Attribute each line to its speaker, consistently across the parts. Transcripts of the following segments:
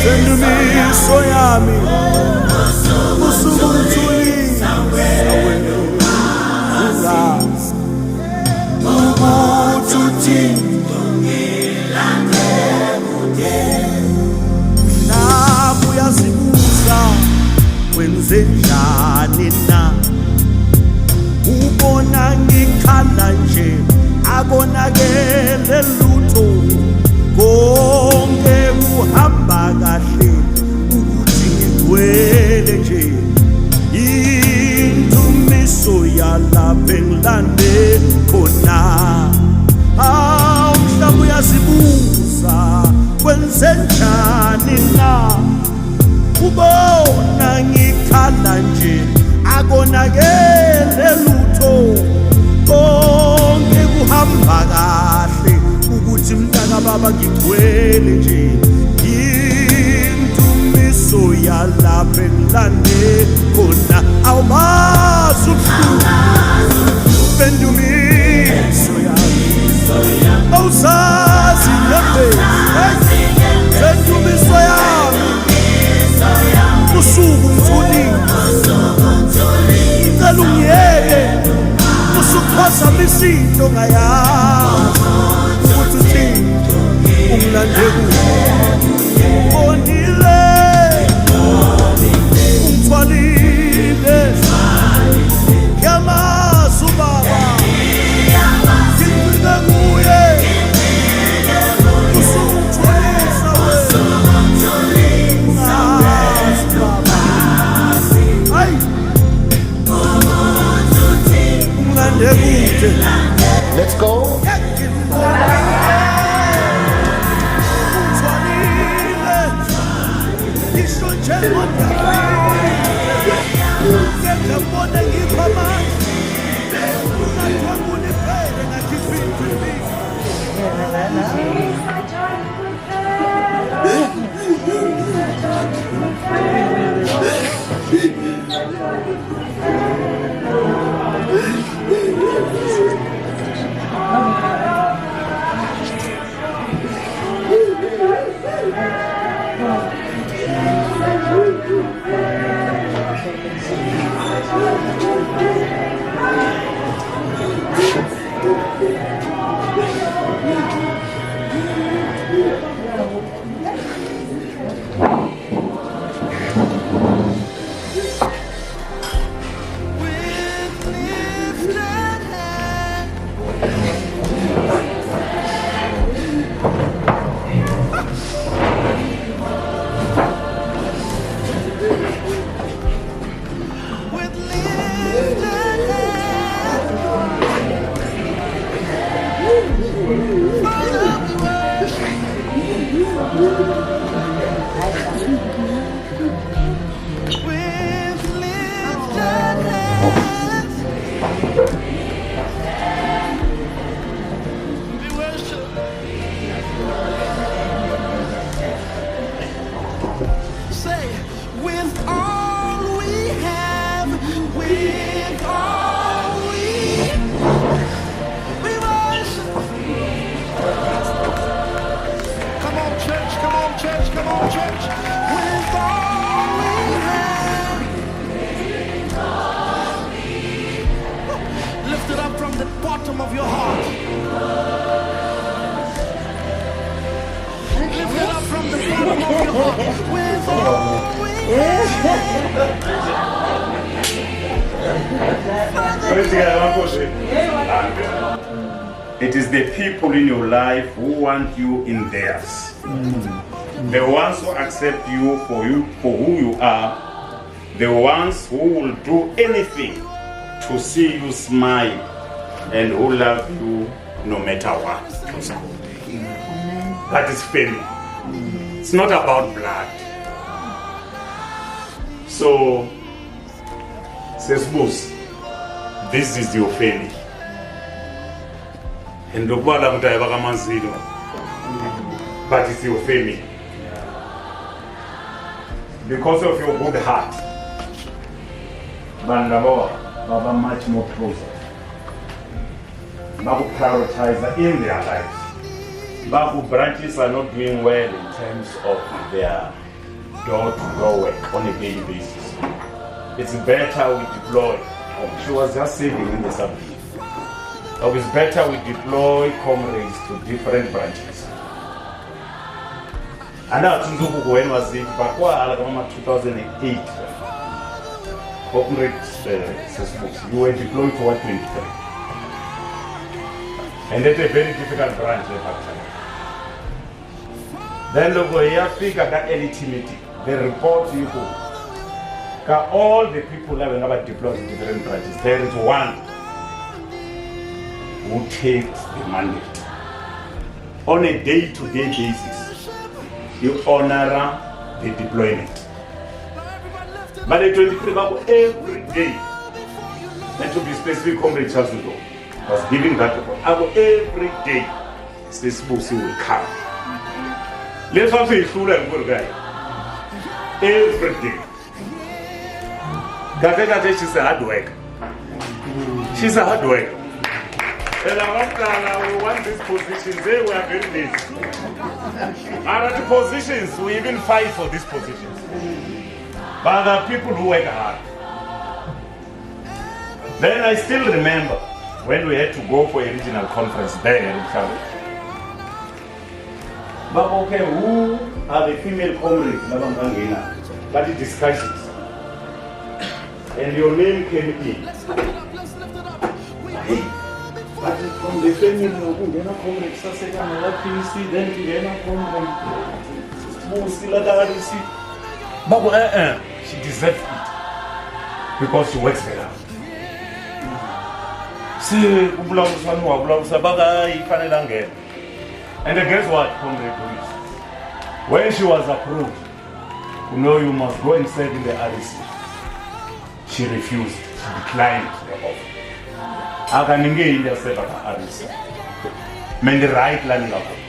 Speaker 1: sendumiso yami usuku ngithulisa wena ungazi ukuthi uthixo nami uyazibuza kwenzenjani na ubona ngikhala nje akonakele lutho konke kuhamba kahle ukuthi ngigcwele nje indumiso yalapha engilande khona umhlaba uyazibuza kwenzenjani na ubona ngikhala nje akonakele lutho konke kuhamba kahle ukuthi mntaka baba ngigcwele nje indumiso yalapha engilande khona awumazi ubuhlungu bendumiso yami awusazi nempezi bendumiso yami usuku ngithulile ngicela ungiyeke usukuphazamisa into ngayazi ukuthi uthixo ungilande kude bonile ungithwalile ngiyamazi ubaba ngicike kuye usungithwalisa
Speaker 2: Let's go.
Speaker 1: bottom of your heart. Lift it up from the bottom of your heart. With all we
Speaker 3: have. It is the people in your life who want you in theirs. The ones who accept you for who you are. The ones who will do anything to see you smile and who love you no matter what. That is family. It's not about blood. So, says Boost, this is your family. And but it's your family. Because of your good heart, Bangaboa, Baba much more closer. Baba prioritizer in their lives. Babu branches are not doing well in terms of their door-to-door work on a daily basis. It's better we deploy. She was just saving in the subject. It's better we deploy comrades to different branches. And that's when was it? Back 2008. Comrades, you were deployed to 123. And that's a very difficult branch at that time. Then look here, figure that eligibility. They report to you. All the people that were deployed to different branches, there is one who takes the mandate. On a day-to-day basis, you honor the deployment. But the 23 Babu every day, and to be specific, Comrade Charles Udo was giving that report. Every day, this Busi will come. Let's also include a good guy. Every day. Gata, she's a hard worker. She's a hard worker. And we want these positions. They were very lazy. And the positions, we even fight for these positions. But there are people who work hard. Then I still remember when we had to go for a regional conference there in Bukavu. But okay, who are the female comrades? But the discussions. And your name came in. Hey, but from the family, comrades, then but she deserves it because she works there. See, and guess what, Comrade Louis? When she was approved, you must go and serve in the RDC. She refused. She declined the offer. I can engage in the serve at RDC. Men the right line of it.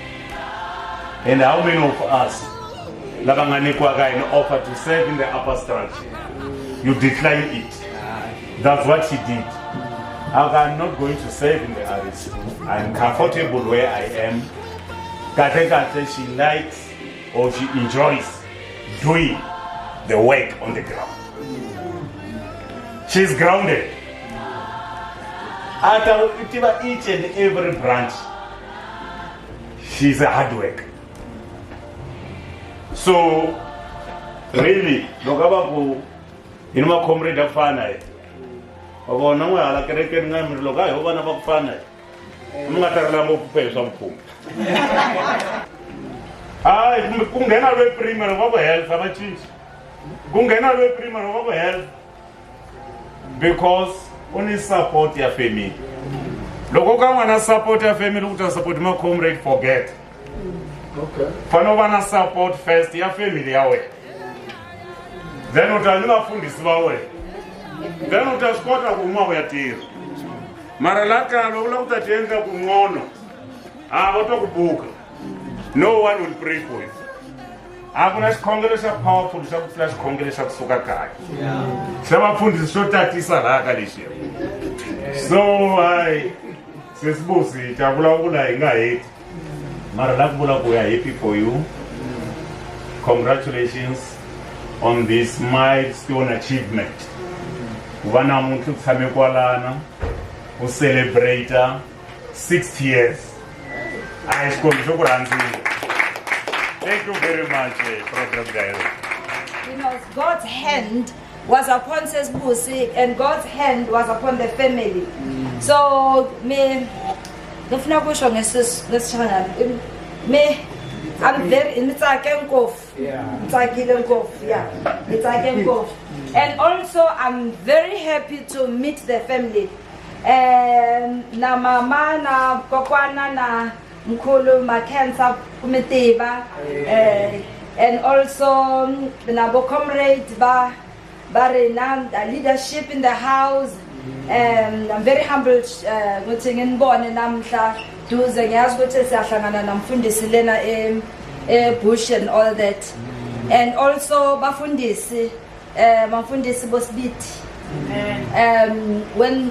Speaker 3: And how many of us an offer to serve in the upper structure? You decline it. That's what she did. I'm not going to serve in the RDC. I'm comfortable where I am. She likes or she enjoys doing the work on the ground. She's grounded. At each and every branch, she's a hard worker. So, really, in my comrade of Fana, because only support your family. Look, I support your family, to support my comrade, forget. Okay. Fanobana support first your family away. Then utajua fundisi wawe. Then utaskota kumawe atiri. Maralaka lola utatenga kungono. Watokubuka. No one will pray for you. Hakuna Congress of powerful flash Congress of Sukakai. Some fundisi shota tisa laka lishia. So I says Busi, Tabula inga 8. Maralakbula, we are happy for you. Congratulations on this milestone achievement. Wana muntu tsamekwalana, who celebrate 60 years. Thank you very much, Program Director.
Speaker 2: You know, God's hand was upon Sesbusi and God's hand was upon the family. So, I'm very and also I'm very happy to meet the family. Na mama na kokwana na mkulu makensa kumetiba and also na bo comrade ba barena leadership in the house. I'm very humbled ukuthi nginibone namhla duze ngiyazi ukuthi siyahlangana namfundisi lena bush and all that, and also bafundisi bafundisi bosibiti when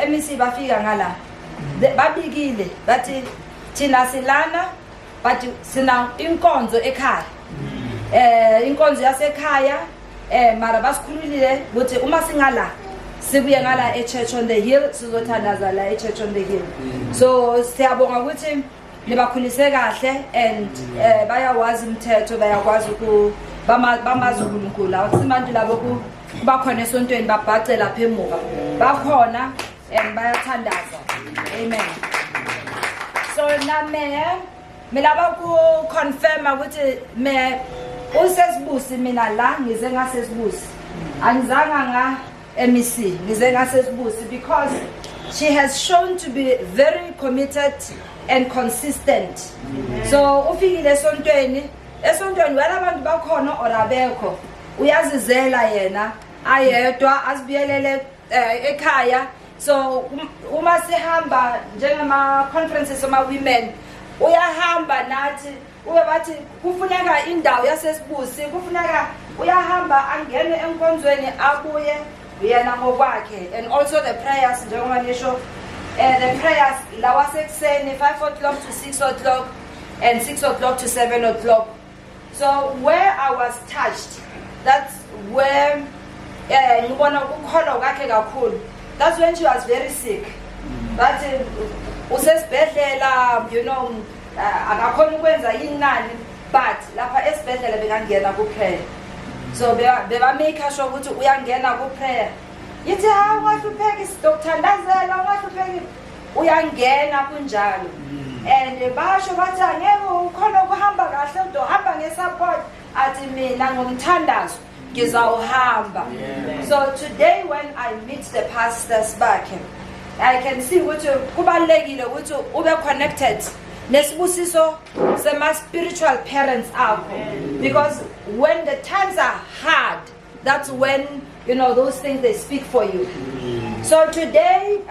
Speaker 2: MEC bafika ngala babiki bafikile bathi thina silana but sina inkonzo ekhaya inkonzo yasekhaya mara basikhululile ukuthi uma singala sibuye ngala eChurch on the Hill sizothandaza la eChurch on the Hill. So siyabonga ukuthi nibakhulise kahle and bayawazi umthetho bayakwazi bamazi uNkulunkulu awusimantu labo bakhona esontweni babhace lapha emuva bakhona and bayathandaza. Amen. So na mina baku-confirm ukuthi usesibusi mina la ngize ngasesibusi angizanga nga-MEC ngize ngasesibusi because she has shown to be very committed and consistent. So ufikile esontweni wena abantu bakhona or abekho uyazizela yena ayedwa azibiyelele ekhaya. So uma sihamba njengama conferences ama women uyahamba nathi ube bathi kufuneka indawo yasesibusi kufuneka uyahamba angene enkonzweni abuye yena ngokwakhe. And also the prayers njengoba nisho the prayers la wasekuseni 5 o'clock to 6 o'clock and 6 o'clock to 7 o'clock. So where I was touched, that's where ngibona ukukholwa kwakhe kakhulu. That's when she was very sick. But usesibhedlela, you know, akakhona ukwenza inani, but lapha esibhedlela bekangena ku prayer. So beba make sure ukuthi uyangena ku prayer. Yithi ha ungahlupheki sidokuthandazela ungahlupheki uyangena kunjalo. And basho bathi angeke ukhona ukuhamba kahle udohamba ngesupport athi mina ngomthandazo ngizawuhamba. So today when I meet the pastors back, I can see ukuthi kubalekile ukuthi ube connected nesibusiso sema spiritual parents akho, because when the times are hard, that's when, you know, those things they speak for you. So today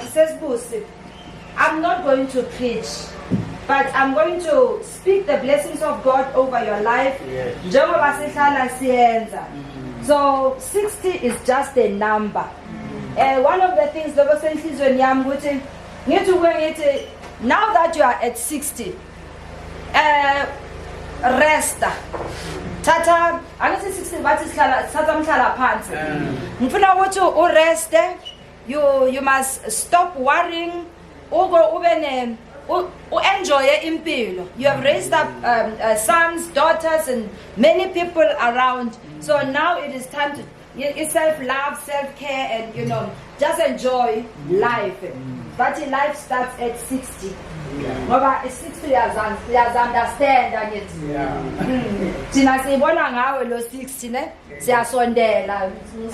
Speaker 2: it says Busi, I'm not going to preach, but I'm going to speak the blessings of God over your life. So 60 is just a number. One of the things that was when now that you are at 60, rest. Tata, I say 60, but it's tata pants. Rest. You must stop worrying. Enjoy impilo. You have raised up sons, daughters, and many people around. So now it is time to self-love, self-care, and, you know, just enjoy life. But life starts at 60. Ngoba 60 years understand and it. Thina sibona ngawe lo 60 ne siyasondela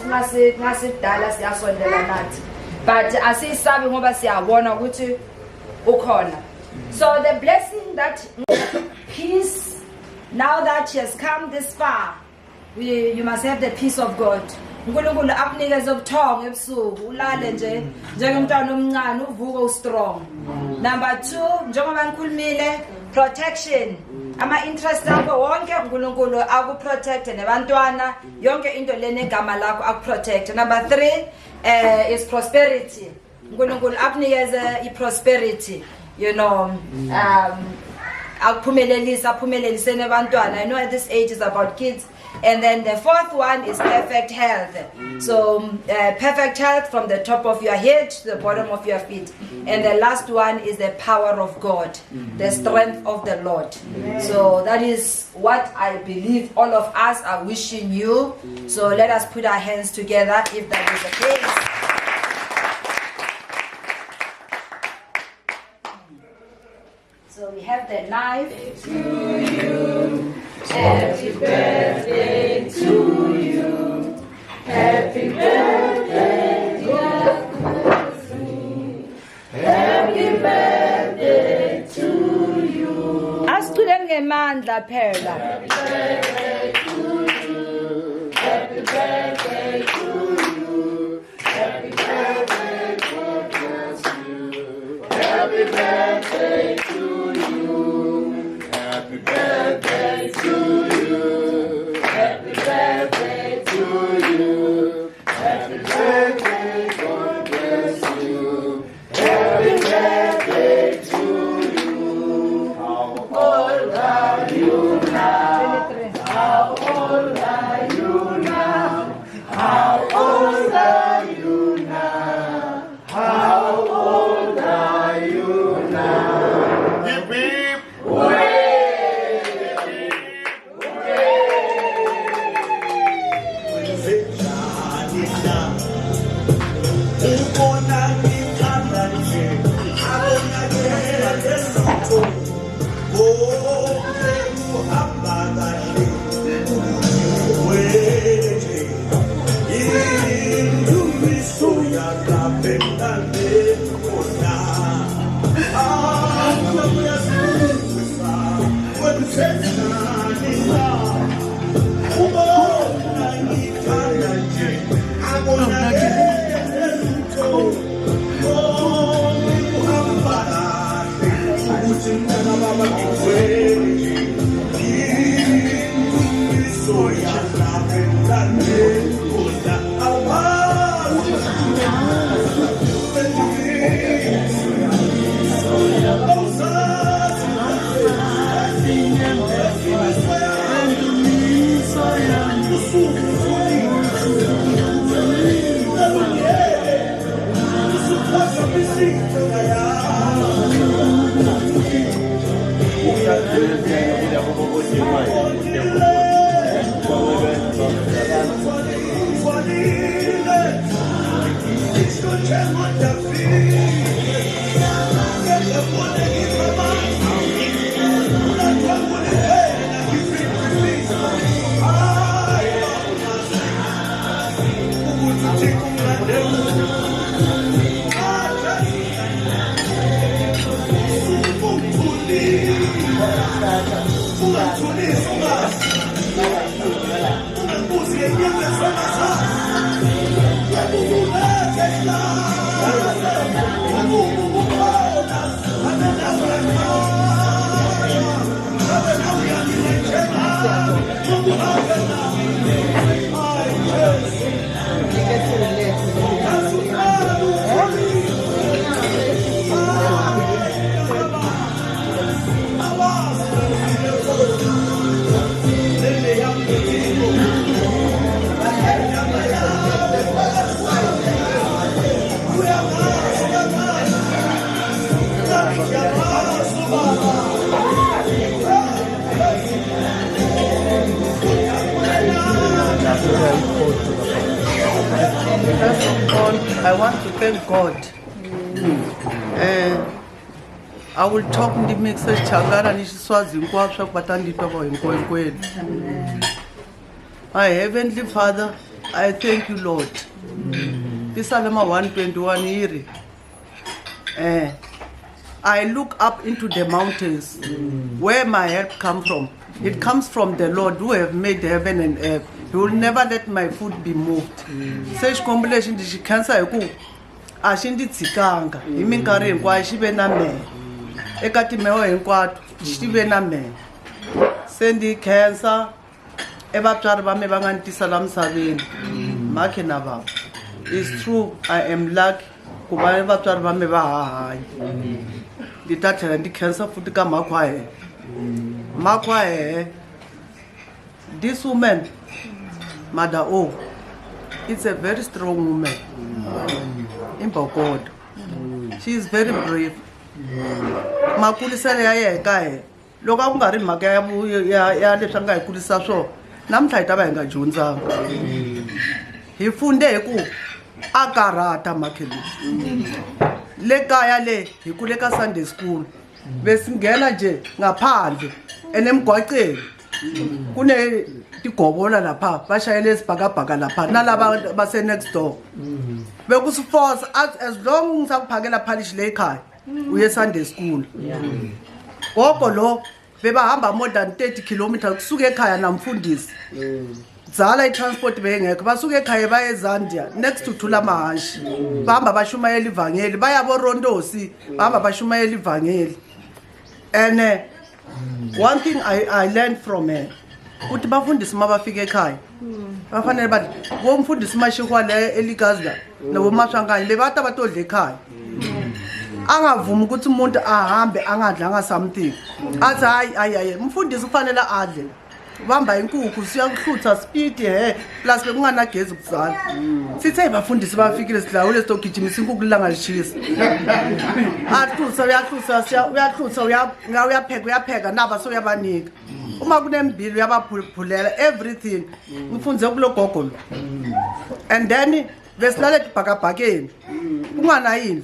Speaker 2: ngasidala siyasondela nathi. But asisabi ngoba siyabona ukuthi ukhona. So the blessing that peace, now that she has come this far, you must have the peace of God. uNkulunkulu akunikeze ubuthongo ebusuku ulale nje njengomntwana omncane uvuka strong. Number 2, njengoba ngikhulumile, protection. Ama interest akho wonke uNkulunkulu akuprotect nebantwana yonke into lene egama lakho akuprotect. Number 3 is prosperity. uNkulunkulu akunikeze prosperity, you know, aphumelelise nebantwana. I know at this age is about kids. And then the 4th one is perfect health. So perfect health from the top of your head to the bottom of your feet. And the last one is the power of God, the strength of the Lord. So that is what I believe all of us are wishing you. So let us put our hands together if that is the case. So we have the knife. To you. Happy birthday to you. Happy birthday, dear Busi. Happy birthday to you. Asicule ngemandla phela. Happy birthday to you. Happy birthday to you. Happy birthday, God bless you. Happy birthday to you. Happy birthday to you. Happy birthday to you. Happy birthday, God bless you. Happy birthday.
Speaker 4: I want to thank God. I will talk in the mix of Chagara and Swazi, my Heavenly Father, I thank you, Lord. This Salama 121 year. I look up into the mountains where my help comes from. It comes from the Lord who have made heaven and earth. He will never let my food be moved. Such combination did she cancer a shindi tsikanga. He mean carrying why she be na me. Ekatimeo and quat, she be na me. Sendi cancer. Eba charba me banganti salam sabin. Makinava. It's true, I am lucky. Kuba charba me ba. The doctor and the cancer food to come makwae. Makwae. This woman, Mother O, it's a very strong woman. In God. She is very brave. Makulisa ya guy. Loka ungari magabu ya lepsanga ikulisa so. Namthaita bayenga junza. Hifunde ku akarata makhelu. Le kaya le hikuleka Sunday school. Besingena nje ngaphandle enemgwaqeni. Kune tigobola lapha bashayele isibhakabhaka lapha nalaba base next door. Bekusiforce as long ngisakuphakela phalish le ekhaya uye Sunday school. Gogo lo bebahamba more than 30 kilometers kusuka ekhaya namfundisi. Dzala i-transport bengekho basuka ekhaya baye eZandia next to Thula Mahashi. Bahamba bashumayela ivangeli baya borondosi bahamba bashumayela ivangeli. And one thing I learned from her, uthi bafundisi mabafika ekhaya bafanele bathi bomfundisi mashihwa le eligazda nabo mashangani lebata batodla ekhaya angavumi ukuthi umuntu ahambe angadlanga something athi hayi umfundisi kufanele adle ubamba inkukhu siyakuhlutha speed plus bekunganagezi kuzala sithe bafundisi bafikile sidlawule sitogijimisa inkukhu langa lishisa uyahlutha uyapheka naba so uyabanika uma kunembili uyabaphulela everything ngifunze kulogogo lo and then besilale ibhakabhakeni kungana yini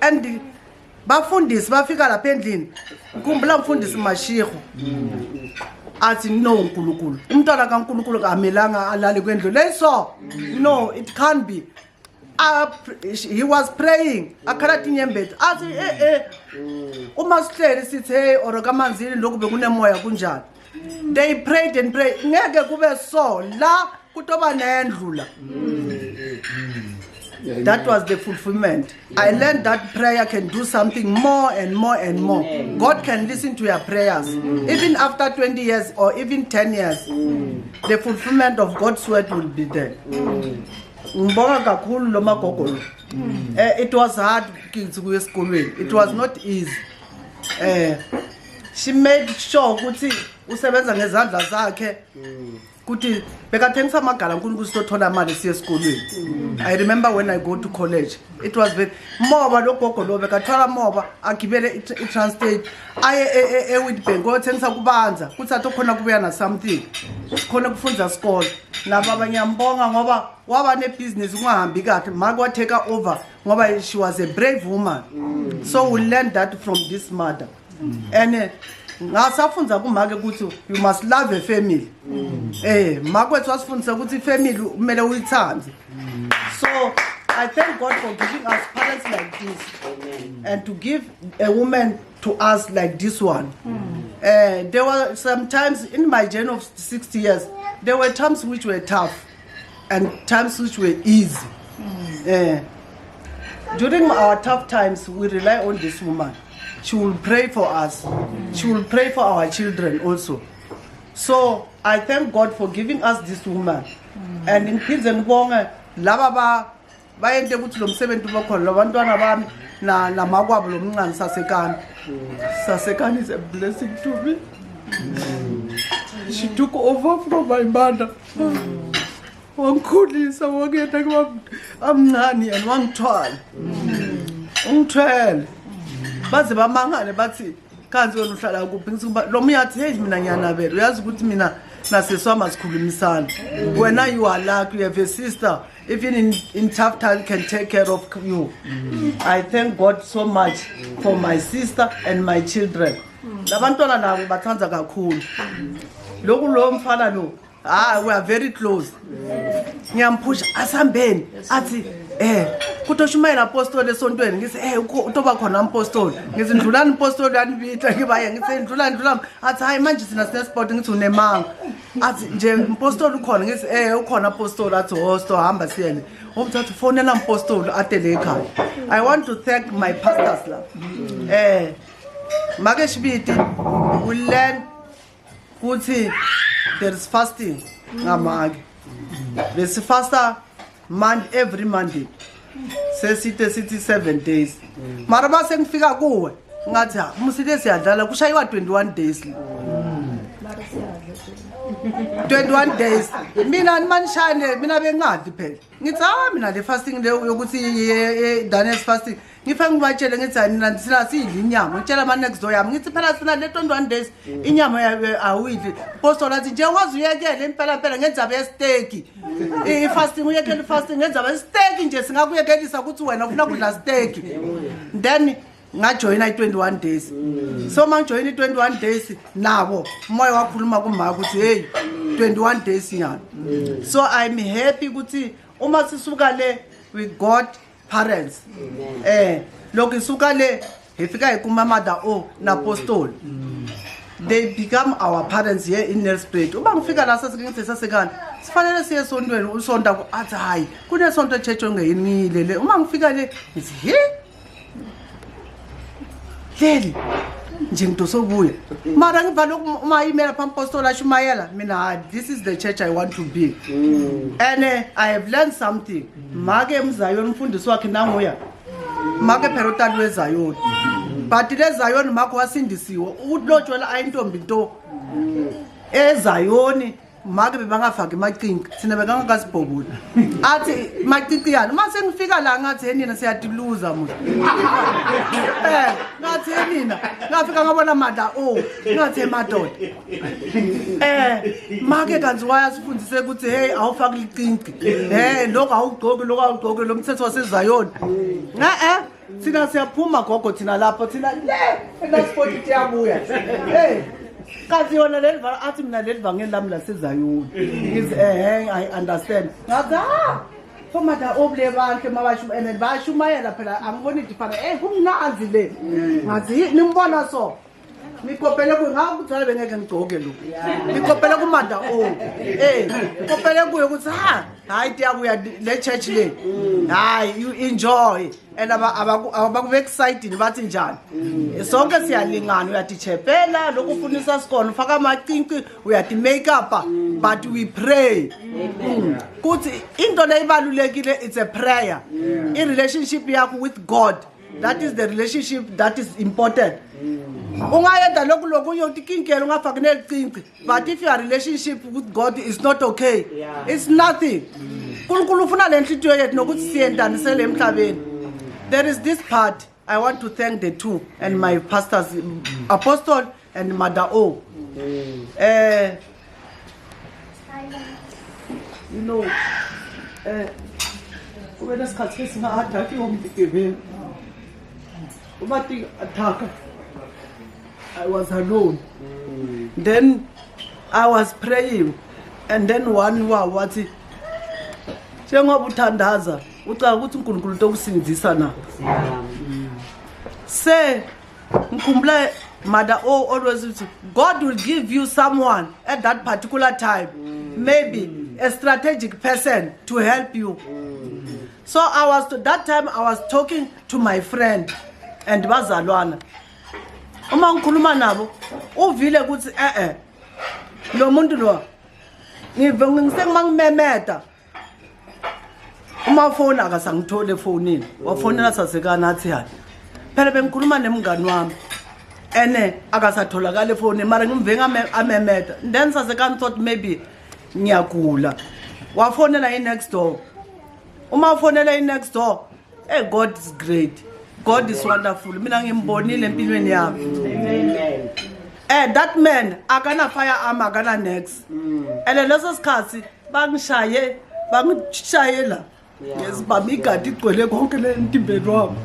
Speaker 4: and bafundisi bafika lapha endlini ngikhumbula umfundisi Mashego athi no uNkulunkulu umntwana kaNkulunkulu kamelanga alale kwendlu leso no it can't be he was praying akhala tinyembeti athi uma sihleli sithi hey or kamanzini lokhu bekunemoya kunjani. They prayed and prayed ngeke kube so la kutoba nendlu la. That was the fulfillment. I learned that prayer can do something more and more and more. God can listen to your prayers. Even after 20 years or even 10 years, the fulfillment of God's word will be there. It was hard kids who were schooling. It was not easy. She made sure ukuthi usebenza ngezandla zakhe kuthi bekathengisa amagala nkulu kusithola imali siye esikolweni. I remember when I go to college, it was very moba logogo lo bekathwala moba agibele i-translate aye eWitbank othengisa kubanza kuthi atokhona kubuya na something khona kufunza isikole. Laba abanyambonga ngoba waba nebusiness kungahambi kahle maka wa take over ngoba she was a brave woman. So we learned that from this mother. And ngasafunza kumake ukuthi you must love a family. Makwethu wasifundisa ukuthi family kumele uyithande. So I thank God for giving us parents like this. And to give a woman to us like this one. There were some times in my journey of 60 years, there were times which were tough and times which were easy. During our tough times, we rely on this woman. She will pray for us. She will pray for our children also. So I thank God for giving us this woman. And in kids and bonga, laba bayente ukuthi lo msebenzi bakhona labantwana bami na makwabo lo mncane sasekani. Sasekani is a blessing to me. She took over from my mother. Wangikhulisa wangena kwa amncane and wangithwala. Ungithwele. Baze bamangale bathi kanzi wena uhlala kuphi ngisuba lo muyathi hey mina ngiyanabela uyazi ukuthi mina naseswama sikhulumisana wena you are lucky you have a sister even in tough time can take care of you. I thank God so much for my sister and my children. Labantwana nabo bathanza kakhulu lokhu lo mfana lo we are very close. Ngiyampusha asambeni athi kutoshumayela apostoli esontweni ngithi utoba khona apostoli ngithi ndlulani apostoli anibita ngibaye ngithi ndlulani athi hayi manje sina sport ngithi unemanga athi nje apostoli ukhona ngithi ukhona apostoli athi hosto hamba siyele umthathu phone na apostoli atele ekhaya. I want to thank my pastors la make shibiti we learn ukuthi there is fasting ngamake bese fasta every Monday. Sesite 7 days. Mara base ngifika kuwe ngathi musile siyadlala kushayiwa 21 days. 21 days. Mina manishane mina bengathi phela. Ngithi mina le fasting le yokuthi Daniel's fasting. Ngifike ngibatshele ngithi nina sina sidla inyama. Ngitshela ama next door yami ngithi phela sina le 21 days inyama awuyidli. Apostle athi nje wazi uyekele impela ngenza be steak. Fasting uyekele fasting ngenza be steak nje singakuyekelisa ukuthi wena ufuna kudla steak. Then ngajoin 21 days. So mangijoin 21 days nabo moya wakhuluma kumama ukuthi hey 21 days nyana. So I'm happy ukuthi uma sisuka le we got parents. Lokho isuka le ifika ikumamada na apostol. They become our parents here in Nelspruit. Uma ngifika la sasikengise sasekani sifanele siye esontweni usonta athi hayi kunesonto church ongeyinile le uma ngifika le ngithi he Leli nje ngitosobuya mara ngiva lokhu uma email pha apostol ashumayela mina this is the church I want to be. And I have learned something. Make emzayoni umfundisi wakhe nangoya make perotali wezayoni but le zayoni make wasindisiwe ukulotshwela ayintombi into ezayoni make bebangafaki macinki sina bekangakasibhobula athi macinki yani mase ngifika la ngathi yenina siyadiluza muhle ngathi yenina ngafika ngabona mada ngathi emadoda make kanzi wayasifundise ukuthi hey awufaki licinki lokho awugqoki lo mthetho wasezayoni sina siyaphuma gogo thina lapho thina le la sport iyabuya Kazi yona leliva athi mina leliva ngelami lasezayoni. I understand. Ngathi Mother O le bantu mabashu and bashumayela phela angiboni difana kumnazi le ngazi nimbona so mikopele ku ngakuthola bengeke ngigcoke lo mikopele ku Mother O mikopele kuyo ukuthi hayi tiyabuya le church le hayi you enjoy and abaku excited bathi njani sonke siyalingana uyatichepela lokufunisa sikona ufaka amacinci uyati make up but we pray kuthi into leyibalulekile it's a prayer in relationship yakho with God. That is the relationship that is important. Ungayenda lokhu uyothi kinkela ungafaki necinci but if your relationship with God is not okay, it's nothing. uNkulunkulu ufuna lenhlitiyo yethu nokuthi siyendanisele emhlabeni. There is this part I want to thank the two and my pastors, Apostle and Mother O. You know, when I start facing an attack, I was alone. Then I was praying, and then one was njengoba uthandaza ucala ukuthi uNkulunkulu tokusindisa na. Say ngikhumbula Mother O always says God will give you someone at that particular time, maybe a strategic person to help you. So that time I was talking to my friend and bazalwana. Uma ngikhuluma nabo uvile ukuthi lo muntu lo ngimemeta uma phone akasangithole efonini wafonela sasekana athi hayi phela bengikhuluma nemngani wami ene akasatholakala efonini mara ngimvenga amemeta then sasekana thought maybe ngiyagula wafonela next door uma ufonela next door God is great, God is wonderful. Mina ngimbonile empilweni yami. Amen. That man akana firearm akana next. Leso sikhathi bangishayela ngesibami igadi igcwele konke le ntimbeni wami.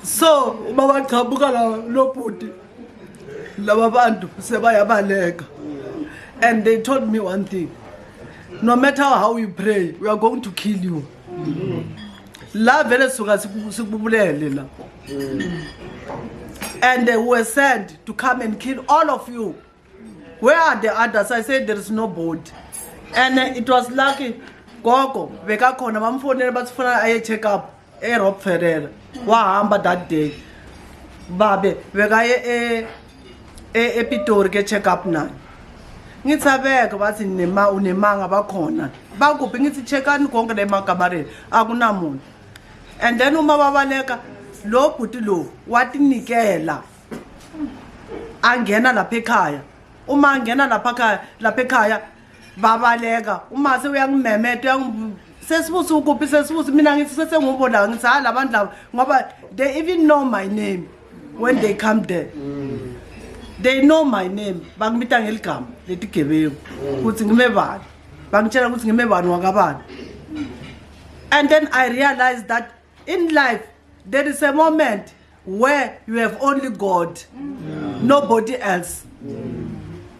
Speaker 4: So uma baqhabuka lo bhuti laba bantu sebayabaleka, and they told me one thing: no matter how you pray, we are going to kill you. La vele suka sikubulele la. And they were sent to come and kill all of you. Where are the others? I said there is no board. And it was lucky. Gogo beka khona bamfonela bathifuna aye check up Rob Ferreira wahamba that day. Babe beka ePitori ke check up nayo. Ngithabeka bathi unemanga bakhona bakuphi ngithi checkani konke lemagamareni akunamuntu. And then uma babaleka lo bhuti lo watinikela angena lapha ekhaya. Uma angena lapha ekhaya babaleka uma sewuyangimemeta sesibusa ukuphi sesibusa mina ngithi sesengubona ngithi ha labantu laba ngoba they even know my name when they come there. They know my name. Bangibita ngeligama letigebengu ukuthi ngimebani. Bangitshela ukuthi ngimebani wakabani. And then I realized that in life there is a moment where you have only God, nobody else.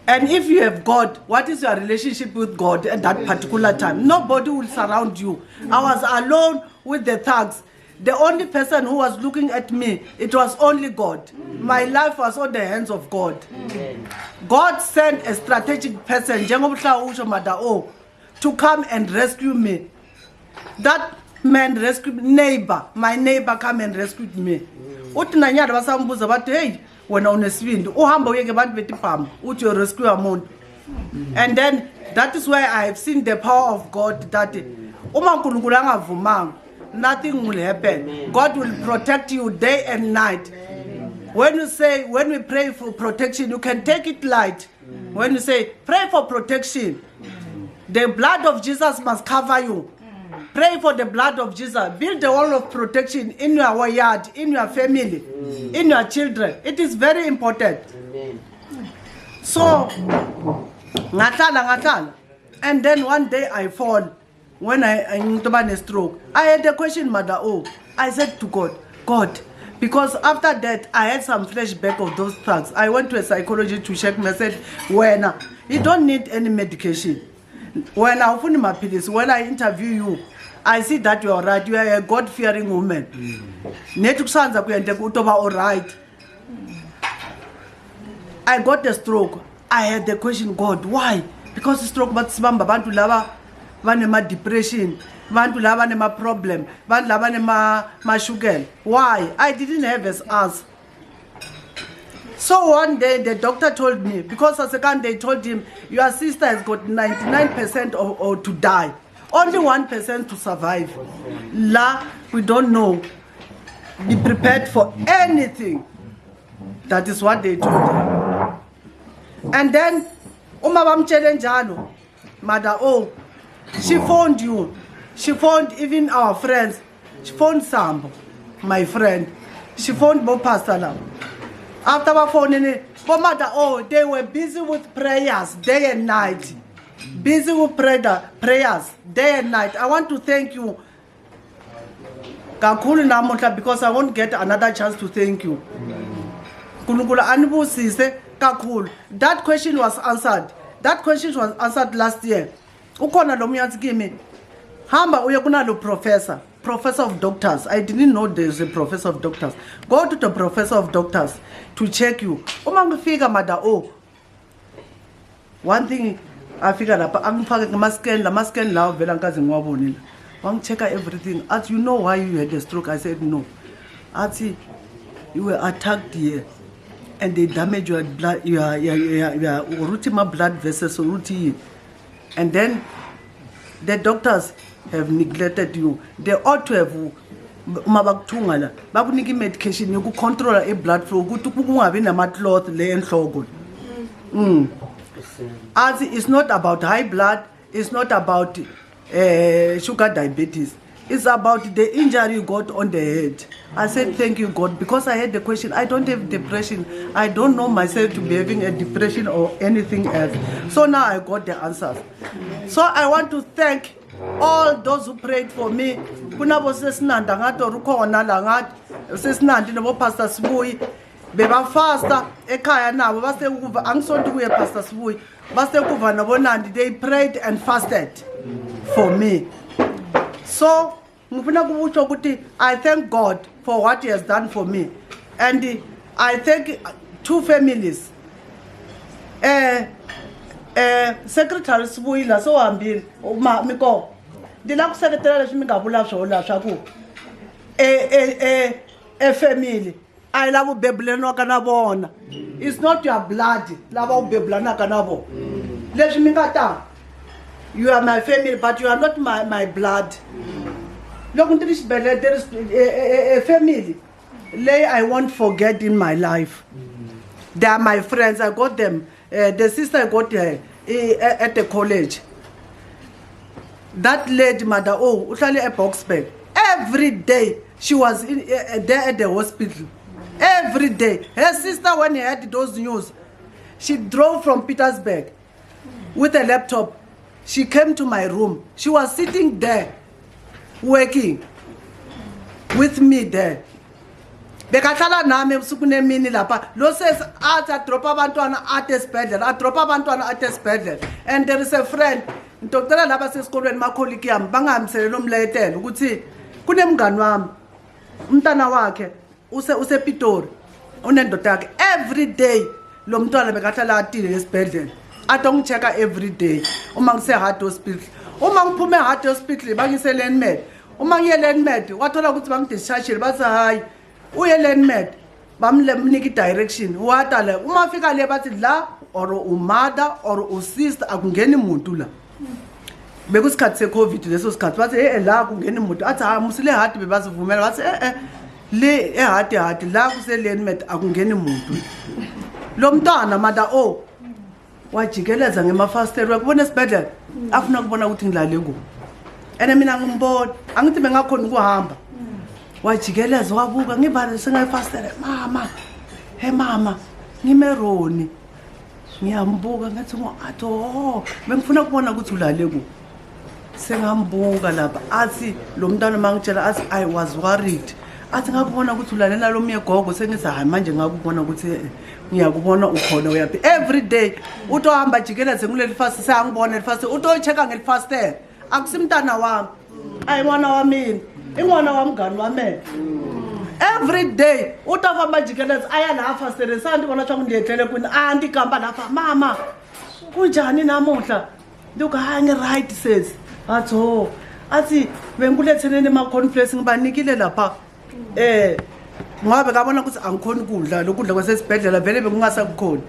Speaker 4: And if you have God, what is your relationship with God at that particular time? Nobody will surround you. I was alone with the thugs. The only person who was looking at me, it was only God. My life was on the hands of God. God sent a strategic person, Mother O, to come and rescue me. That man rescued my neighbor come and rescued me. Utinanyada basambuza bathi hey wena unesibindi uhamba uyeke abantu betiphambo uthi you rescue umuntu. And then that is why I have seen the power of God that uma uNkulunkulu angavumanga nothing will happen. God will protect you day and night. When we pray for protection, you can take it light. When you say pray for protection, the blood of Jesus must cover you. Pray for the blood of Jesus. Build a wall of protection in your yard, in your family, in your children. It is very important. So, ngatala. And then one day I fall. When I had a stroke, I had a question, Mother O. I said to God, Because after that, I had some flashback of those thugs. I went to a psychologist to check me. I said, when you don't need any medication. When I open my pills, when I interview you, I see that you are right. You are a God-fearing woman. All right. I got the stroke. I had the question, God, why? Because the stroke, but bantu lava vanema depression, bantu lava nema problem, bantu lava nema sugar. Why? I didn't have an answer. So one day the doctor told me, because a second they told him, your sister has got 99% or to die, only 1% to survive. La, we don't know. Be prepared for anything. That is what they told him. And then, Umabam Chelenjalo, Mother, oh, she phoned you. She phoned even our friends. She phoned Sambo, my friend. She phoned Bo Pastor Lam. After my phoning it, Mother, oh, they were busy with prayers day and night. Busy with prayers day and night. I want to thank you, Kakulu Namota, because I won't get another chance to thank you. That question was answered. That question was answered last year. Ukona lomiyatsiki hamba uye kunalo professor of doctors. I didn't know there's a professor of doctors. Go to the professor of doctors to check you. Uma ngifika mada oh. One thing I figured up, angifake ngama-scan lawo vela ngikaze ngiwabonile. Wangichecka everything. Athi, you know why you had a stroke? I said no. Athi, you were attacked here. And they damage your blood, your routine blood vessels, routine. And then the doctors have neglected you. They ought to have medication you control a blood flow. As it's not about high blood, it's not about sugar diabetes. It's about the injury you got on the head. I said, thank you, God, because I had the question. I don't have depression. I don't know myself to be having a depression or anything else. So now I got the answers. So I want to thank all those who prayed for me. Kunabo sesinanda ngato rukhona la ngathi sesinandi nobo Pastor Sibuyi beba faster ekhaya nabo base ukuva angisonto kuye Pastor Sibuyi base ukuva nabonandi. They prayed and fasted for me. So I thank God for what He has done for me, and I thank two families. Secretary Sibuyi so hambile miko ndila kuseketela leswi mi nga vula swona swaku family I lava bebulanaka na vona. It's not your blood lava u bebulanaka na vona. Leswi mi nga ta, you are my family but you are not my blood. Look, there is a family I won't forget in my life. They are my friends. I got them. The sister I got at the college. That lady, Mother, oh, Utlali a Boxburg. Every day she was there at the hospital. Every day. Her sister, when he had those news, she drove from Petersburg with a laptop. She came to my room. She was sitting there, working with me there. Bekathala nami ebusuku nemini lapha. Lo says athi drop abantwana ate esibhedlela, a drop abantwana ate esibhedlela. And there is a friend, ngitocela lapha sesikolweni makholiki yami bangahambisele umlayetelo ukuthi kunemngani wami umntana wakhe use Pitori unendoda yakhe. Every day lo mntwana bekathala atile esibhedlela. Atongichecka every day. Uma ngise heart hospital. Uma ngiphume heart hospital bangise Landmed. Uma ngiye Landmed wathola ukuthi bangidischarge bathi hayi uye Landmed bamnika direction. Watala uma fika le bathi la or umother or usister akungeni umuntu la. Bekusikhathi seCovid leso sikhathi bathi la kungeni umuntu athi ha musile heart bebazivumela bathi le heart la kuse Landmed akungeni umuntu. Lo mntwana mother oh wajikeleza ngemafasteri wakubona esibhedlela afuna kubona ukuthi ngilale ku ene mina ngimbona angithi bengakhona ukuhamba wajikeleza wabuka ngibale singayifasteri mama he mama ngimeroni ngiyambuka ngathi ato bengifuna kubona ukuthi ulale ku sengambuka lapha athi lo mntwana mangitshela athi I was worried athi ngakubona ukuthi ulalela lo myegogo sengithi hayi manje ngakubona ukuthi ngiyakubona ukhona uyapi every day utohamba jikeleze kuleli fast sangibona le fast utocheka ngeli faster akusimntana wami ayibona wami ingwana wamngani wami every day utafamba jikeleze aya la faster sandi bona cha kundiyehlele kwini andikamba lapha mama kunjani namuhla ndoka hangi right says atho athi bengulethelene ma cornflakes ngibanikile lapha ngabe ngabona ukuthi angikhona ukudla lokudla kwasesibhedlela vele bekungasakukhona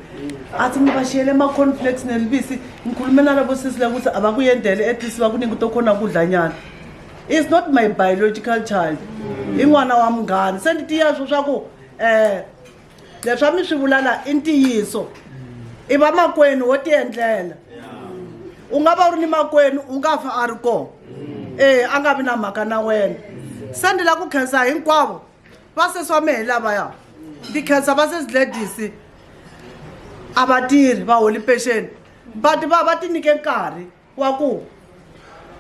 Speaker 4: athi ngibashiyele ama cornflakes nelibisi ngikhulume nalabo sisile ukuthi abakuyendele at least bakuningi utokhona ukudla nyana. It's not my biological child ingwana wami ngani sendithi yasho swaku leswami swivulala intiyiso iba makwenu wo tiendlela ungaba uri ni makwenu ungafa ari ko angavi na mhaka na wena sendila ku khensa hinkwavo va seswame lavaya ndi khensa va sesiladies avatirhi va holi pension but va ti nyike nkarhi wa ku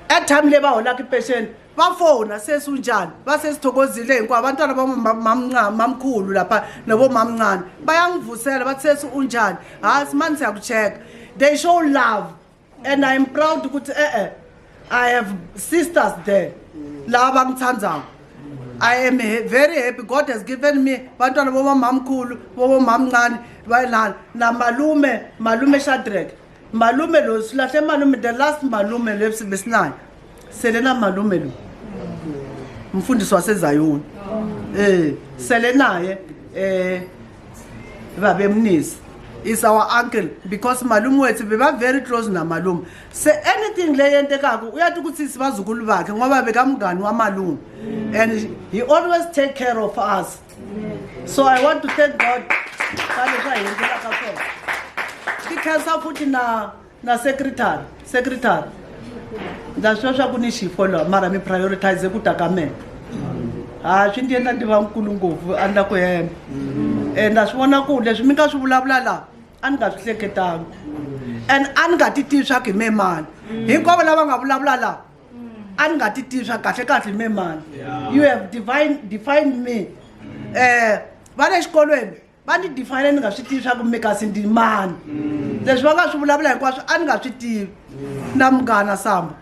Speaker 4: airtime leyi va holaka pension va fona sesunjani va sesithokozile hinkwavo vantwana va mamkhulu lapha navo mamncane va ya n'wivusela va sesu unjani hasi mani siya ku cheka they show love and I'm proud ukuthi I have sisters there lava ngithandzako. I am very happy God has given me bantwana boba mamkhulu boba mamncane bayilana na malume Shadrack malume lo silahle malume the last malume lebesinayo selena malume lo mfundisi wasezayoni sele naye babemnisi is our uncle because malume wethu beba very close na malume say anything leyentekako uyathi ukuthi sibazukulu bakhe ngoba bekamngani wamalume and he always take care of us so I want to thank God kalesha yendela kakho because futhi na secretary ndashosha kunishifo lo mara mi prioritize kutakamela swi ndi endla ndi va nkulu ngopfu andla ku yena nda swi vona ku leswi mi nga swi vulavula laha a ni nga swi hleketanga and a ni nga ti tivi swa ku hi memani hinkwavo lava nga vulavula laha a ni nga ti tivi swa kahle hi memani you have defined me va le xikolweni va ni define ni nga swi tivi swa ku mikasi ndi mani leswi va nga swi vulavula hinkwaswo a ni nga swi tivi na munghana Sambo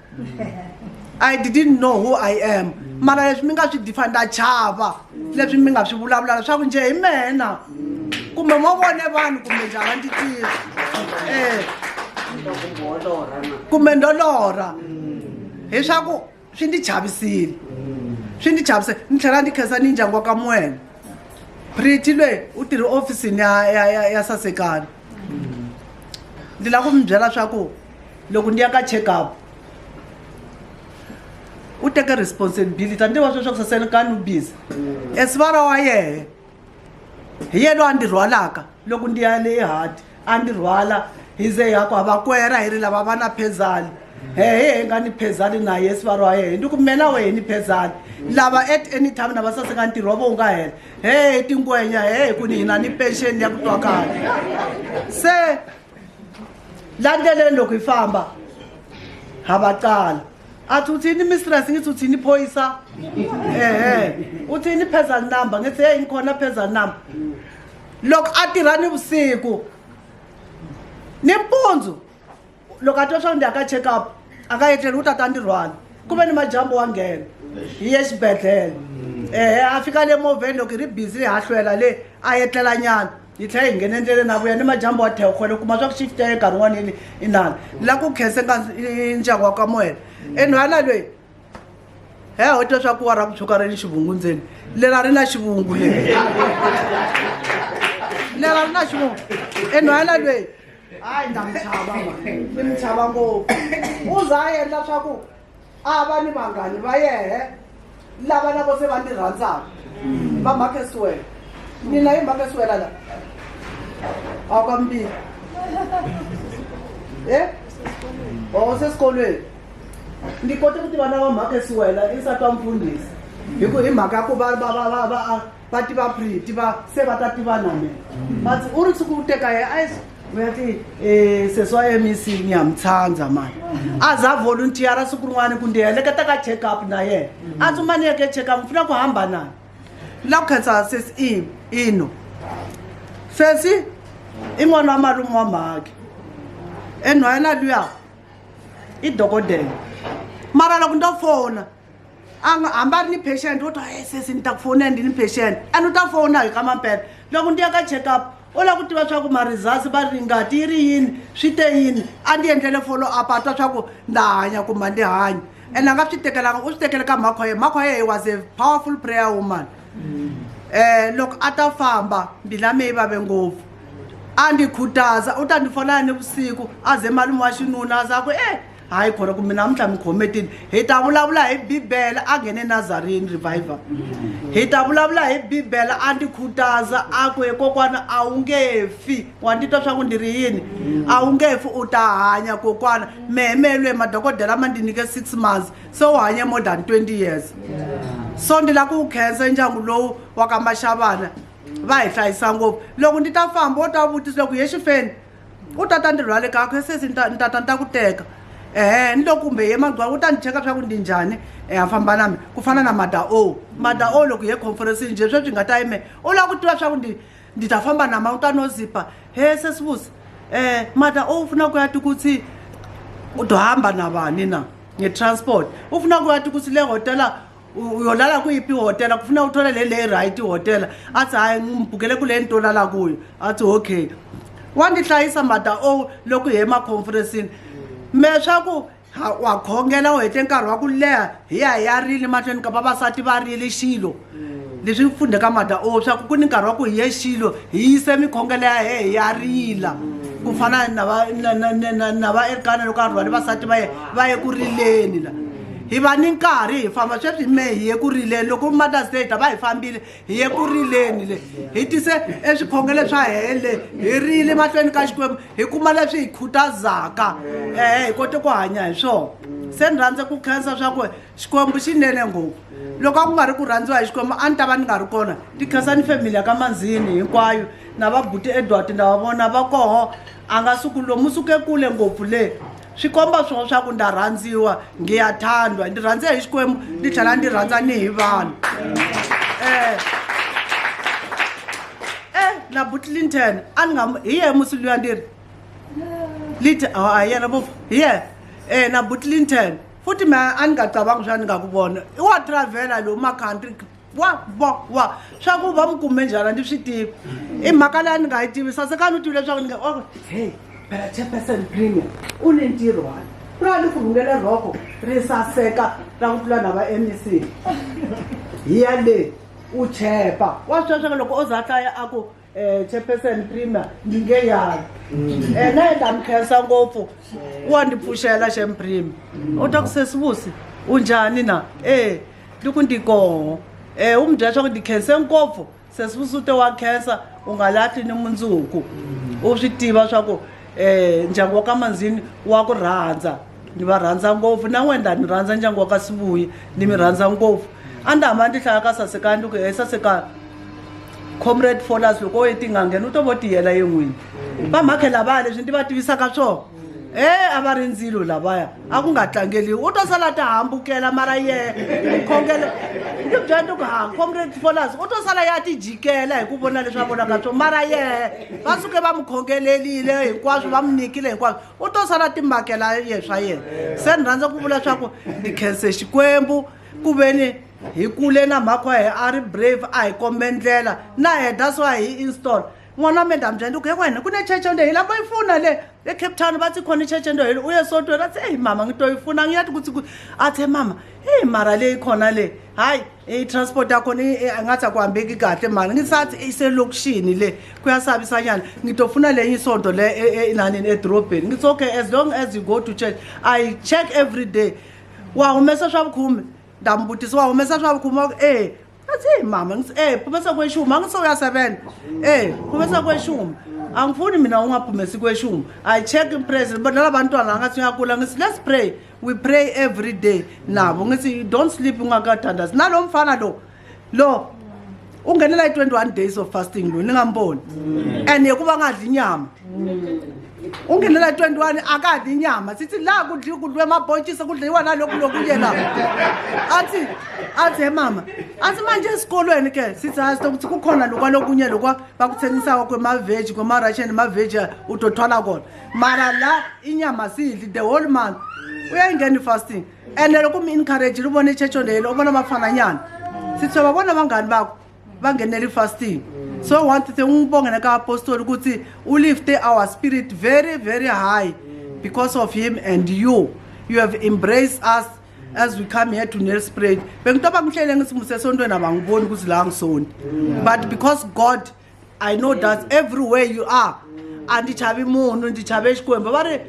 Speaker 4: I didn't know who I am mara leswi mi nga swi define nda chava leswi mi nga swi vulavula swa ku nje hi mena kumbe mo vone vanhu kumbe njhani ndi tivi kumbe ndolora hi swa ku swi ndi chavisile ni tlhela ndi khensa ni ndyangu wa ka Mwena Pretty loyi u tirhi ofisini ya Sasekani ndi lava ku mi byela swa ku loko ndi ya ka check up u teka responsibility ndi wa swa ku Sasekani u busy esivara wa yehe hi yena a ndi rhwalaka loko ndi ya le hati a ndi rhwala hi ze yako avakwera hi ri lava va na phezali he nga ni phezali na esivara wa yehe ndi ku mena wehe ni phezali lava at any time na va Sasekani ntirho wa vo nga hela he tingwenya he ku ni hina ni pension ya ku twakala se landzeleni loko hi famba ha va qala a thuthini mistress ngi thuthini phoyisa uthini phezali number ngithi hey ngikhona phezali number loko a tirha ni vusiku ni mpundzu loko a twa swa ndi aka check up aka yetleli u tata ntirhwana ku ve ni majambu wa nghena hi ye xibedhlele a fika le movheni loko hi ri busy ha hlwela le a yetlela nyana hi tlhela hi nghene endleleni na vuya ni majambu wa theokhwele kuma swa ku shift ya nkarhi wun'wana inani la ku khense ka ndyangu wa ka Mwena enhwana loyi ho twa swa ku wa ra ku tshuka ri ni xivungu ndzeni lera ri na xivungu lera ri na xivungu enhwana loyi hayi nda mi chava ngopfu u za a endla swa ku a va ni vanghani va yehe lava na vo se va ni rhandzaka va Makhesuwela mina hi Makhesuwela la a ka mbili se xikolweni ndi kote ku tiva na va Makhesuwela insati wa mfundhisi hi ku hi mhaka ya ku va tiva Pretty va se va ta tiva na mina but u ri siku u teka ye uyati sesi wa MEC ni ya mtshandza mani a za volunteera siku rin'wana ku ndi heleketa ka check up na yena a tsuma ni yeke check up mfuna ku hamba nani la khensa sesi ino sesi in'wana wa malume wa mhaki enhwana luya i dokodela mara loko ndo fona hamba ri ni patient wo ta sesi ni ta ku fonela ndi ni patient and u ta fona hi ka mampela loko ndi ya ka check up u lava ku tiva swa ku ma-results va ri ngati yi ri yini swi te yini a ndi endlele follow up a twa swa ku nda hanya kumbe ndi hanya and a nga swi tekelanga u swi tekele ka mhakho ya he was a powerful prayer woman loko a ta famba mbila me yi vave ngopfu a ndi khutaza u ta ndi fonela ni vusiku a ze malume wa xinuna a za ku hayi khona ku mina namuntlha mi khometini hi ta vulavula hi bibele a nghene Nazarene revival hi ta vulavula hi bibele a ndi khutaza a ku kokwana a wu nge fi wa ndi twa swa ku ndi ri yini a wu nge fi u ta hanya kokwana mehemelwe madokodela ma ndi nyike 6 months so u hanye more than 20 years so ndi la ku khensa ndyangu lowu wa ka Maxavana va hi hlayisa ngopfu loko ndi ta famba u ta vutisa ku ye xifeni u ta ndi rhwale kakho sesi ni ta ku teka ni loko kumbe ye magwala u ta ni cheka swa ku ndi njhani a famba nami ku fana na mada o loko ye conference nje sweswi nga ta yime u lava ku tiva swa ku ndi ta famba nama u ta no zipa he sesibusi mada o u funa ku ya tikutsi u to hamba na vani na nge-transport u funa ku ya tikutsi le hotela uyolala kuyiphi ihotela kufuna uthole le right ihotela athi hayi ngibukele kule nto lala kuyo athi okay wandihlayisa mada o loko hi emaconferenceni me swa ku wa khongela u hete nkarhi wa ku leha hi ya rile mahlweni ka vavasati va rile xilo leswi fundeka mada o swa ku ni nkarhi wa ku hi ye xilo hi yise mikhongelo ya he ya rila ku fana na va erikana loko a rhwale vasati va ye ku rileni la hi va ni nkarhi hi famba sweswi me hi ye ku rileni loko Mother's Day ta va hi fambile hi ye ku rileni le hi tise eswikhongelo swa hele hi rile mahlweni ka Xikwembu hi kuma leswi hi khutazaka hi kote ku hanya hi swona se ni rhandza ku khensa swa ku Xikwembu xinene ngopfu loko a ku nga ri ku rhandziwa hi Xikwembu a ni ta va ni nga ri kona ti khensa ni family ya ka Manzini hinkwayo na va buti Edward na va vona va koho a nga suku lomu suke kule ngopfu le swi komba swona swa ku nda rhandziwa ngiyathandwa ndi rhandze hi Xikwembu ndi tlhela ndi rhandza ni hi vanhu na buti Linton a ni nga hi ye musi luya ndiri yena bofu hi ye na buti Linton futhi me a ni nga cabangi swa ni nga ku vona i wa travela lomu ma-country wa swa ku va mi kume njhani ndi swi tivi i mhaka leyi ni nga yi tivi sasekani u tivile leswaku ni nga hey phela 10% premium u ni ntirho wani ku ra ni ku rhungele rhoko ri saseka ra ku tlula na va MEC hi ya le u chepa wa swi swa loko o za hlaya a ku 10% premium ni nge yali na yena mi khensa ngopfu wa ni pfuxela xem premium u ta ku sesibusi u njhani na ni ku ndi koho u mi byela swa ku ndi khense ngopfu sesibusi u te wa khensa u nga lahli ni mundzuku u swi tiva swa ku ndyangu wa ka Manzini wa ku rhandza ni va rhandza ngopfu na n'wenda ni rhandza ndyangu wa ka Sibuyi ni mi rhandza ngopfu a ni hamba ndi hlaya ka Sasekani loko Sasekani comrade Folas loko ye tingangheni u to vo tiyela ye n'wini va mhakhe lavaya leswi ndi va tivisaka swona a va ri ndzilo lavaya a ku nga tlangeliwi u to sala ta hambukela mara ye khongele ndi byela ni ku comrade Folas u to sala ya ti jikela hi ku vona leswi a vonaka swona mara ye va suke va mi khongelelile hinkwaswo va mi nyikile hinkwaswo u to sala timakela ye swa yena se ni rhandza ku vula swa ku ndi khense Xikwembu ku veni hi kule na mhakho hi a ri brave a hi kombe ndlela na he that's why hi install n'wana wa me nda mi byela ku he wena ku ne church ende hi lava yi funa le eCape Town va tsi khona church ende u ye sotweni a tse mama ngi to yi funa ngi ya ti kutsi a tse mama mara leyi khona le hayi transport ya khona a nga tsa ku hambeki kahle mani ngi sathi ise lokishini le ku ya sabisanyana ngi to funa leyi sonto le inanini edrobheni ngi okay as long as you go to church I check every day wa humesa swa vukhume nda mi vutisa wa humesa swa vukhume athi mama phumesa kweshumi angithi uya 7 phumesa kweshumi angifuni mina ungaphumesi kweshumi I check impress but labantwana ngathi uyakula ngithi let's pray we pray every day nabo ngithi don't sleep ungakathandazi nalo mfana lo ungenela 21 days of fasting lo ningamboni and yekuba ngadli inyama ungenela 21 akadli inyama sithi la kudliwe amabhontshisi kudliwa nalokhu lokunye la athi mama athi manje esikolweni ke sithi hayi ukuthi kukhona lokunye lokwa bakuthengisa kwemaveji kwama-ration maveji utothwala kona mara la inyama sidli the whole month uyayingena i-fasting and lokum-encourage ubona i-church lelo ubona bafananyana sithi babona bangani bakho bangenela i-fasting. So I want to say ungibonge naka-apostoli ukuthi ulifte our spirit very very high because of him and you have embraced us as we come here to Nelspruit. Bengitoba ngihlele ngisimuse esontweni abangiboni ukuthi la ngisonto, but because God, I know that everywhere you are andichabi munhu ndichabe xikwembu bari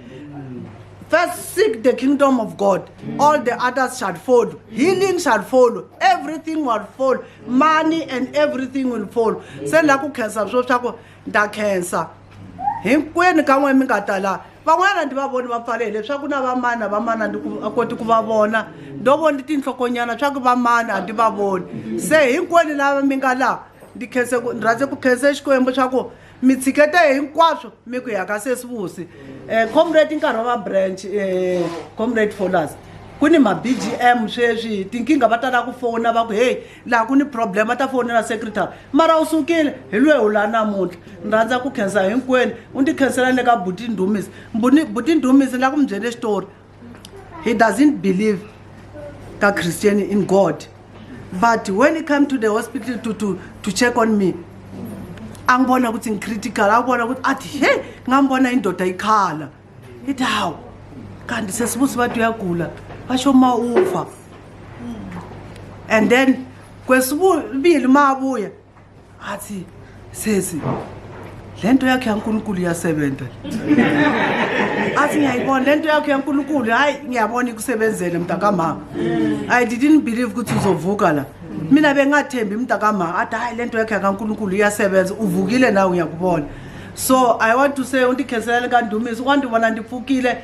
Speaker 4: first seek the kingdom of God, all the others shall follow. Healing shall follow. Everything will follow. Money and everything will follow. Say la ku cancer so chako nda cancer. Hinkwenu kan'we mi nga ta la. Van'wana ndi va voni va pfalele swa ku na vamana ndi ku akoti ku va vona. Ndo vona tinhlokonyana swa ku vamana ndi va voni. Se hinkwenu lava mi nga la ndi khense ku rhandze ku khense xikwembu swa ku mi tshikete hinkwaswo mi ku ya ka Sesibusi. Comrade nkarhi wa branch comrade Folas kuni ma BGM sweswi tinkinga va tala ku fona va ku hey la kuni problem ta fonela secretary mara usukile hi lwe ula namuntlha ndranza ku khensa hinkwenu undi khensela le ka Buti Ndumisi Buti Ndumisi la ku mbyele story. He doesn't believe ka Christian in God, but when he come to the hospital to check on me angibona ukuthi ngicritical akubona ukuthi athi hey ngambona indoda ikhala ithi hawu kanti Sesibusi bathi uyagula basho ma ufa and then kwesibili mabuya athi sesi lento yakhe yaNkulunkulu iyasebenza athi ngiyayibona lento yakhe yaNkulunkulu hayi ngiyabona ikusebenzele mntakamama. I didn't believe ukuthi uzovuka la mina bengathembi mntakama athi hayi lento yakhe kaNkulunkulu iyasebenza uvukile nawe ngiyakubona. So I want to say undikhesela kaNdumisi kwandibona ndifukile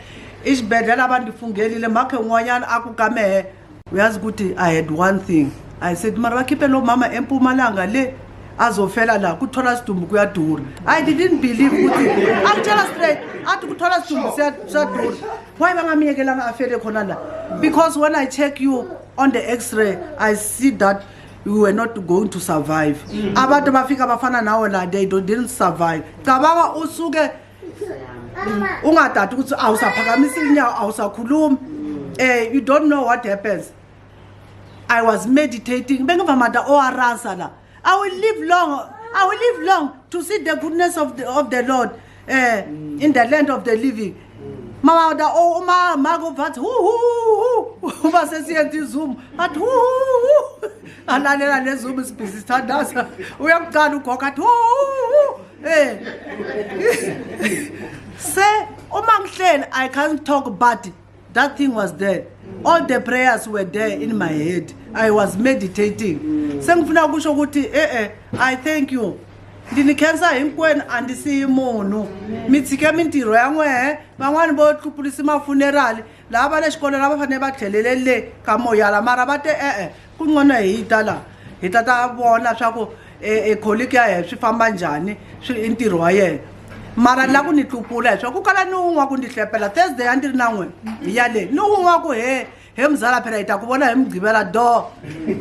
Speaker 4: isibedlela abandifungelile makhe ngwanyana akugame uyazi ukuthi I had one thing I said mara bakhiphe lo mama eMpumalanga le azofela la kuthola sidumbu kuyadura. I didn't believe ukuthi angitshela straight athi kuthola sidumbu siyadura why bangamiyekela afele khona la because when I check you on the x-ray I see that you were not going to survive. Abantu bafika bafana nawe la they didn't survive. Cabanga usuke ungadadi ukuthi awusaphakamisa inyawo awusakhulumi you don't know what happens. I was meditating bengivamada oarasa la I will live long to see the goodness of the Lord in the land of the living. Mama da mama go vat uba sesiyenza iZoom athi alalela le Zoom isibhizi sithandaza uyaqala ugoga athi say uma ngihleli I can't talk but that thing was there. All the prayers were there in my head. I was meditating. Sengifuna ukusho ukuthi I thank you. Ndinikhensa hinkwenu andisiyi munhu mitsike mintirho yan'we van'wani vo tlupulisa mafunerali lava le xikolo lava fanele va tlhelele le ka moya la mara va te ku ngona hi ta la hi ta vona swa ku colleague ya hina swi famba njhani i ntirho wa yena mara la ku ni tlupula hi swa ku kala ni wun'wa ku ni hlepela Thursday a ndzi ri na n'wina hi yale ni wun'wa ku he mzala phela hi ta ku vona hi mugqivela do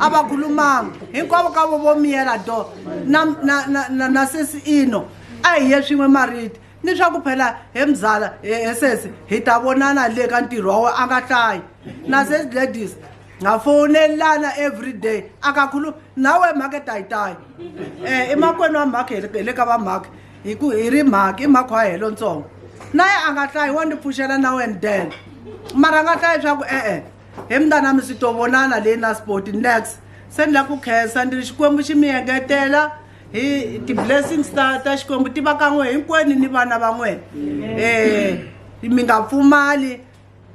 Speaker 4: a va khulumanga hinkwavo ka vo miyela do na sesi ino a hi ye swin'we mariti ni swa ku phela he mzala he sesi hi ta vonana le ka ntirho wa wena a nga hlayi na sesi ladies nga fonelana every day akakhuluma nawe mhaka tayitayi emakwenu wa mhaka le ka va mhaka hi ri mhaka i mhaka wa helo ntsongo naye a nga hlayi wa ni pfuxela na wena den mara a nga hlayi swa ku he mntanami sitovonana le na sport next se ni la ku khensa ndi xikwembu xi mi engetela hi ti-blessings ta xikwembu ti va kan'we hinkwenu ni vana va n'wena mi nga pfumali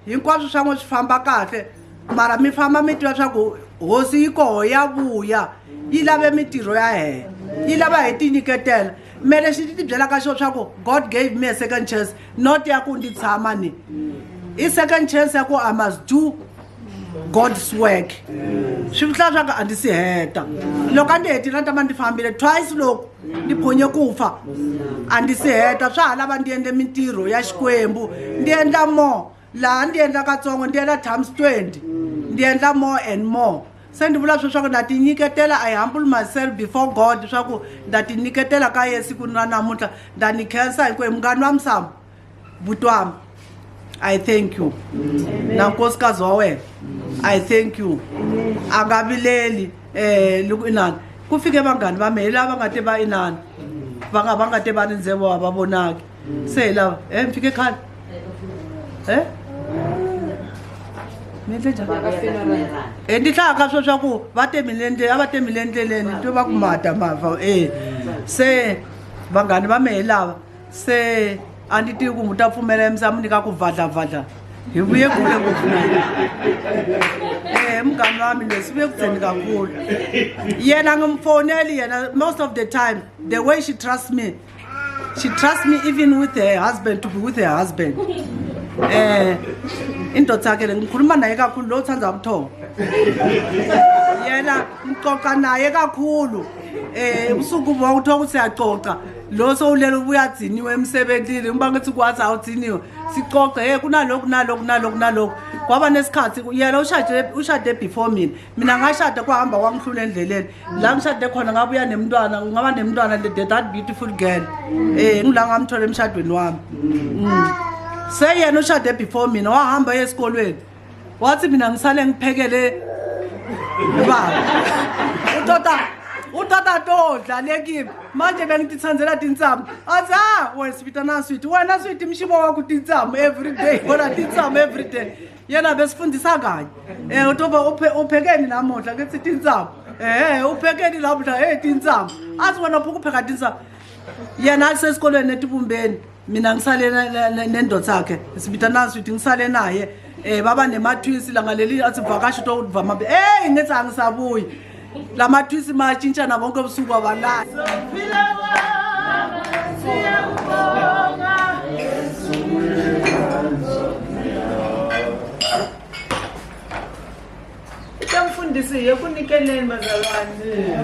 Speaker 4: hinkwaswo swa n'we swi famba kahle mara mi famba mi tiva swa ku hosi yi koho ya vuya yi lave mintirho ya hina yi lava hi tinyiketela me lexi ti byelaka xo swa ku God gave me a second chance not ya ku ndi tshama ni i second chance ya ku I must do God's work. Swivula swa ku a ndzi si heta loko a ndzi hetile ta ma ndzi fambile twice loko ndzi phonye ku fa a ndzi si heta swa ha lava ndzi endle mintirho ya Xikwembu ndzi endla more laha ndzi endla katsongo ndzi endla times 20 ndzi endla more and more se ndzi vula swa ku na ti nyiketela I humble myself before God swa ku nda ti nyiketela ka Yesu ku na namuntlha nda ni khensa Hikwembu mngani wa Msambo butwami I thank you. Na nkosikazi wa wena. I thank you. Angavileli loko inani. Kufike bangani bami lava nga te ba inani. Va nga te ba ndzebo wa babonaki. Se lava mfike khale. Ndzi hlaka swa ku va temile endleleni to va ku mata mava se bangani va mehe lava se a ndzi tivi ku n'wi ta pfumela emisaveni ka ku vadlavadla hi vuye kule ngopfu mngani wami leswi vuye ku tseni kakhulu yena ngimfoneli yena most of the time the way she trusts me even with her husband to be with her husband indoda yakhe ngikhuluma naye kakhulu lo uthanda ubuthongo yena ngixoxa naye kakhulu usuku wawuthoka ukuthi siyaxoxa lo sowulela ubuya dziniwe emsebenzini umba ngithi kwazi awudziniwe sixoxe kunalokhu kwaba nesikhathi yena ushade before mina ngashada kwahamba kwangihlula endleleni la ngishade khona ngabuya nemntwana ngaba nemntwana that beautiful girl ngila ngamthola emshadweni wami se yena ushade before mina wahamba esikolweni wathi mina ngisale ngiphekele baba utata todla lekimi manje bengititsandzela tintsamu athi wena sivitana sweet wena sweet mshibo wakho tintsamu every day wena tintsamu every day yena besifundisa kanye utoba uphekeni namuhla ngithi tintsamu uphekeni namuhla tintsamu athi wena ukupheka tintsamu yena alisesikolweni netibumbeni mina ngisale nendoda yakhe sivitana sweet ngisale naye baba nemathwisi langaleli athi vakasho to udvama ngithi angisabuyi lamathwisi matshintshana bonke ubusuku abalala
Speaker 5: Mfundisi kunikeleni bazalwane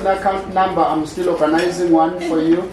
Speaker 6: Account number, I'm still organizing one for you.